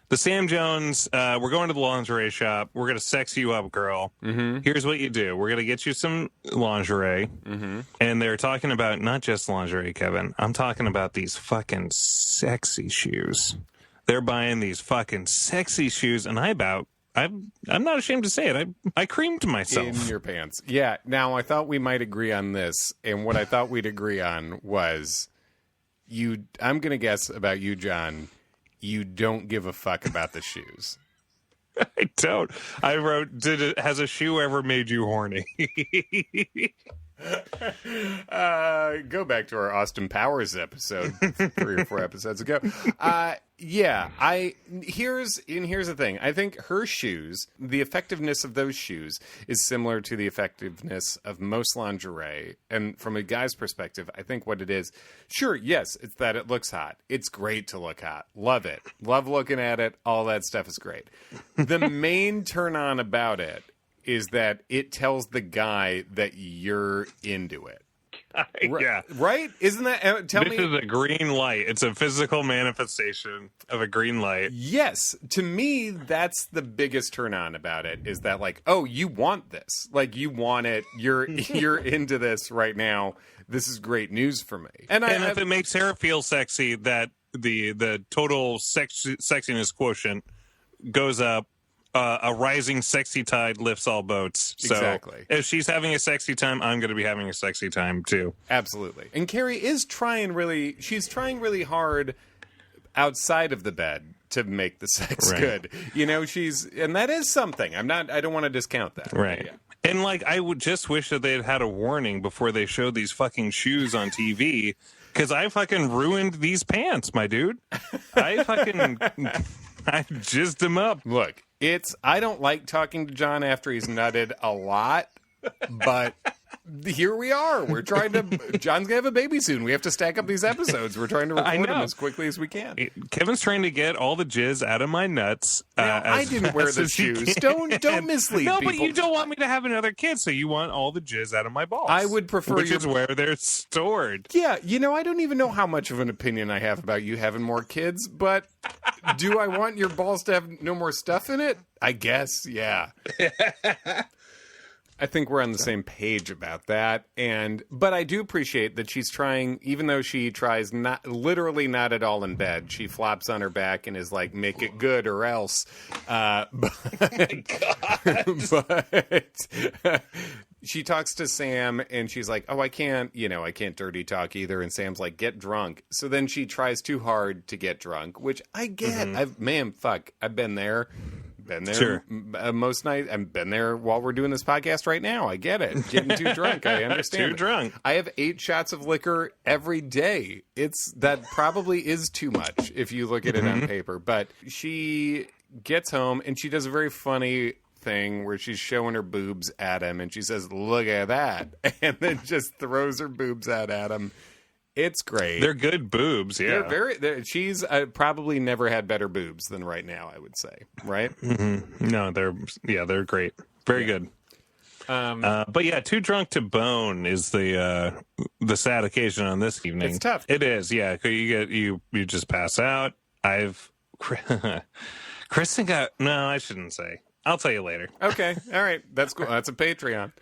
the Sam Jones, we're going to the lingerie shop. We're going to sex you up, girl. Mm-hmm. Here's what you do. We're going to get you some lingerie. Mm-hmm. And they're talking about not just lingerie, Kevin. I'm talking about these fucking sexy shoes. They're buying these fucking sexy shoes, and I'm not ashamed to say it. I creamed myself. In your pants. Yeah. Now, I thought we might agree on this, and what I thought we'd agree on was I'm going to guess about you, John. You don't give a fuck about the shoes. I don't. I wrote, has a shoe ever made you horny? Go back to our Austin Powers episode 3 or 4 episodes ago. Yeah, here's the thing. I think her shoes, the effectiveness of those shoes is similar to the effectiveness of most lingerie. And from a guy's perspective, I think what it is, sure, yes, it's that it looks hot. It's great to look hot. Love it. Love looking at it. All that stuff is great. The main turn on about it is that it tells the guy that you're into it. Yeah. Right? Isn't that... tell This me... is a green light. It's a physical manifestation of a green light. Yes. To me, that's the biggest turn on about it, is that like, oh, you want this. Like, you want it. You're into this right now. This is great news for me. And if it makes her feel sexy, that the total sexiness quotient goes up. A rising sexy tide lifts all boats. So exactly. If she's having a sexy time, I'm going to be having a sexy time too. Absolutely. And Carrie is trying really hard outside of the bed to make the sex good. You know, and that is something. I don't want to discount that. Right. Yeah. And like, I would just wish that they had a warning before they showed these fucking shoes on TV, because I fucking ruined these pants, my dude. I jizzed them up. Look, I don't like talking to John after he's nutted a lot, but here we are. John's gonna have a baby soon. We have to stack up these episodes. We're trying to record them as quickly as we can. Kevin's trying to get all the jizz out of my nuts. I didn't wear the shoes. Don't mislead people. No, but you don't want me to have another kid, so you want all the jizz out of my balls. I would prefer which is where they're stored. Yeah, I don't even know how much of an opinion I have about you having more kids, but do I want your balls to have no more stuff in it? I guess, yeah. I think we're on the same page about that, but I do appreciate that she's trying, even though she tries literally not at all in bed. She flops on her back and is like, "Make it good or else." But she talks to Sam and she's like, "Oh, I can't dirty talk either." And Sam's like, "Get drunk." So then she tries too hard to get drunk, which I get. I've been there. Sure. Most nights. I've been there while we're doing this podcast right now. I get it. Getting too drunk. I understand. Too drunk. I have 8 shots of liquor every day. That probably is too much if you look at it on paper. But she gets home and she does a very funny thing where she's showing her boobs at him and she says, "Look at that," and then just throws her boobs out at him. It's great. They're good boobs, yeah. She's probably never had better boobs than right now, I would say, right? Mm-hmm. No, they're great. Very good. But yeah, too drunk to bone is the sad occasion on this evening. It's tough. It is, yeah. You just pass out. Kristen got, no, I shouldn't say. I'll tell you later. Okay, all right, that's cool. That's a Patreon.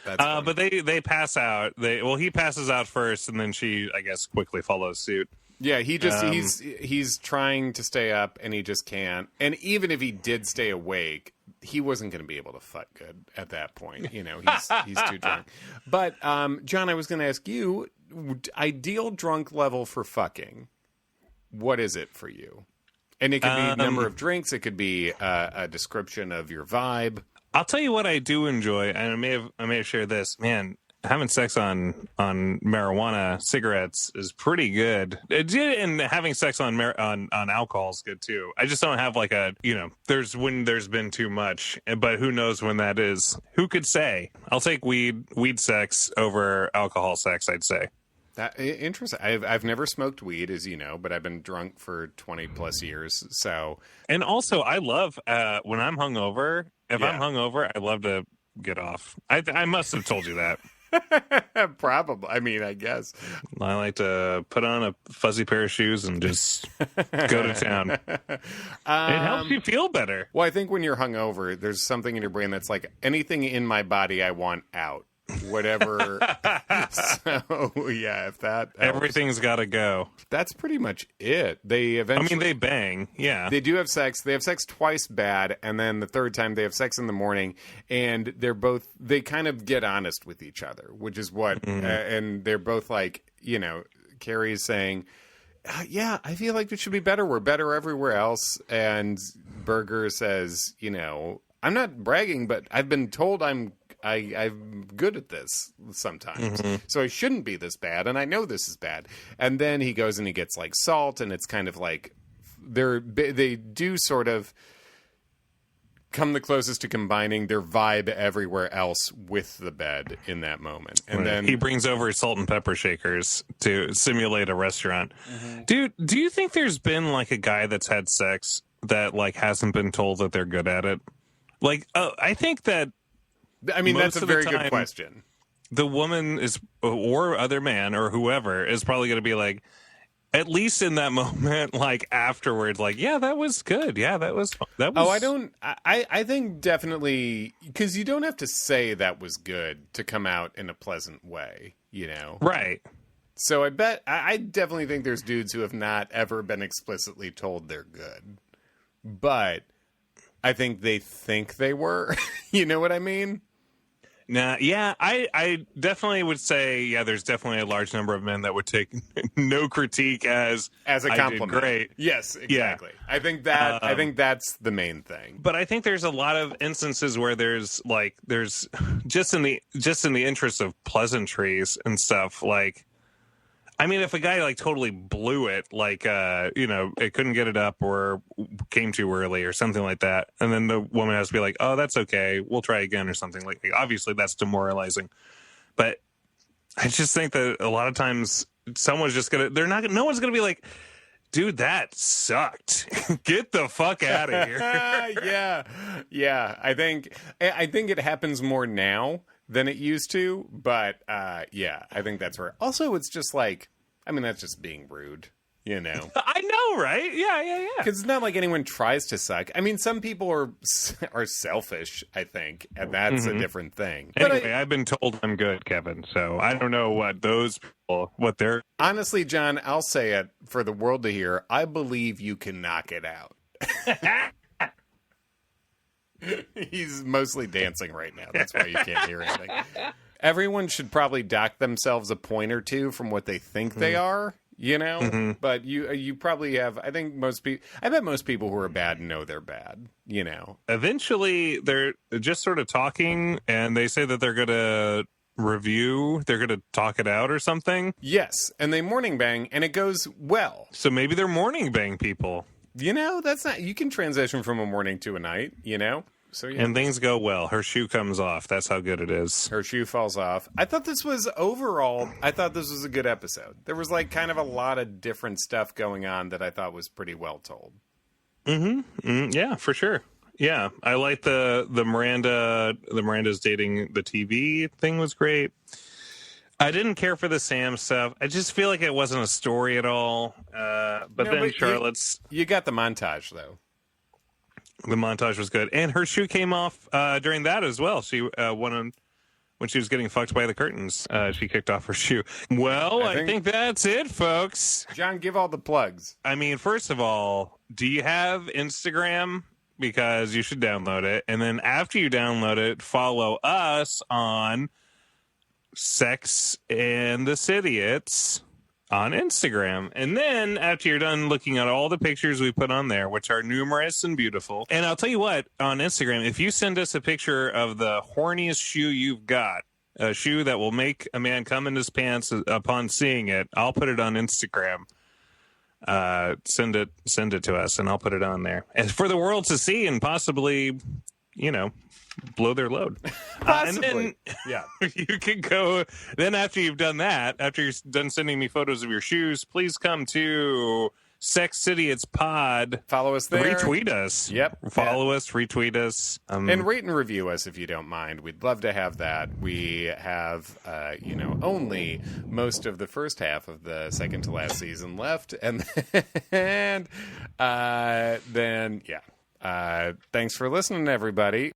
But they pass out. He passes out first, and then she, I guess, quickly follows suit. Yeah, he's trying to stay up, and he just can't. And even if he did stay awake, he wasn't going to be able to fuck good at that point. He's too drunk. But John, I was going to ask you, ideal drunk level for fucking. What is it for you? And it could be number of drinks. It could be a description of your vibe. I'll tell you what I do enjoy, and I may have shared this. Man, having sex on marijuana cigarettes is pretty good. And having sex on alcohol is good too. I just don't have like there's been too much, but who knows when that is? Who could say? I'll take weed sex over alcohol sex, I'd say. That interesting. I've never smoked weed, as you know, but I've been drunk for 20 plus years. So, and also I love when I'm hungover. If I'm hungover, I love to get off. I must have told you that. Probably. I mean, I guess. I like to put on a fuzzy pair of shoes and just go to town. It helps you feel better. Well, I think when you're hungover, there's something in your brain that's like, anything in my body I want out. Whatever. So yeah, if that helps. Everything's got to go. That's pretty much it. They bang. Yeah, they do have sex. They have sex twice bad, and then the third time they have sex in the morning, and they kind of get honest with each other, which is what. And they're both like, Carrie's saying, "Yeah, I feel like it should be better. We're better everywhere else." And Berger says, "I'm not bragging, but I've been told I'm good at this sometimes. So I shouldn't be this bad, and I know this is bad." And then he goes and he gets like salt, and it's kind of like they do sort of come the closest to combining their vibe everywhere else with the bed in that moment. And then he brings over salt and pepper shakers to simulate a restaurant. Dude, do you think there's been like a guy that's had sex that like hasn't been told that they're good at it? Like, I think that. I mean, that's a very good question. the woman is, or other man or whoever is probably going to be like, at least in that moment, like afterwards, like, yeah, that was good. Yeah, that was. Oh, I think definitely, because you don't have to say that was good to come out in a pleasant way, you know? Right. So I definitely think there's dudes who have not ever been explicitly told they're good. But I think they were. You know what I mean? Nah, yeah, I definitely would say, yeah, there's definitely a large number of men that would take no critique as a compliment. I did great. Yes, exactly. Yeah. I think that's the main thing. But I think there's a lot of instances where there's just in the interest of pleasantries and stuff, like, I mean, if a guy like totally blew it, like, it couldn't get it up or came too early or something like that, and then the woman has to be like, oh, that's okay, we'll try again or something, like obviously that's demoralizing. But I just think that a lot of times someone's just no one's gonna be like, dude, that sucked. Get the fuck out of here. Yeah. I think it happens more now than it used to, but yeah, I think that's right. Also, it's just like, I mean, that's just being rude, you know? I know, right? Yeah. Because it's not like anyone tries to suck. I mean, some people are selfish, I think, and that's a different thing. Anyway, I've been told I'm good, Kevin, so I don't know what those people, what they're... Honestly, John, I'll say it for the world to hear. I believe you can knock it out. He's mostly dancing right now. That's why you can't hear anything. Everyone should probably dock themselves a point or two from what they think they are, you know? But you probably have, I bet most people who are bad know they're bad, you know? Eventually, they're just sort of talking, and they say that they're going to they're going to talk it out or something. Yes, and they morning bang, and it goes well. So maybe they're morning bang people. You know, that's not, you can transition from a morning to a night, you know? So yeah. And things go well. Her shoe comes off. That's how good it is. Her shoe falls off. I thought this was a good episode. There was like kind of a lot of different stuff going on that I thought was pretty well told. Yeah, for sure. Yeah. I like the Miranda's dating the TV thing was great. I didn't care for the Sam stuff. I just feel like it wasn't a story at all. But Charlotte's... You got the montage, though. The montage was good. And her shoe came off during that as well. She when she was getting fucked by the curtains, she kicked off her shoe. Well, I think that's it, folks. John, give all the plugs. I mean, first of all, do you have Instagram? Because you should download it. And then after you download it, follow us on... Sex and the Idiots on Instagram. And then after you're done looking at all the pictures we put on there, which are numerous and beautiful, and I'll tell you what, on Instagram, if you send us a picture of the horniest shoe you've got, a shoe that will make a man come in his pants upon seeing it, I'll put it on Instagram. Send it to us and I'll put it on there. And for the world to see and possibly, blow their load. Possibly. And then you can go, then after you've done that, after you're done sending me photos of your shoes, please come to Sex Idiots Pod. Follow us there. Retweet us. Yep. Follow us, retweet us. And rate and review us if you don't mind. We'd love to have that. We have, only most of the first half of the second to last season left. And then, thanks for listening, everybody.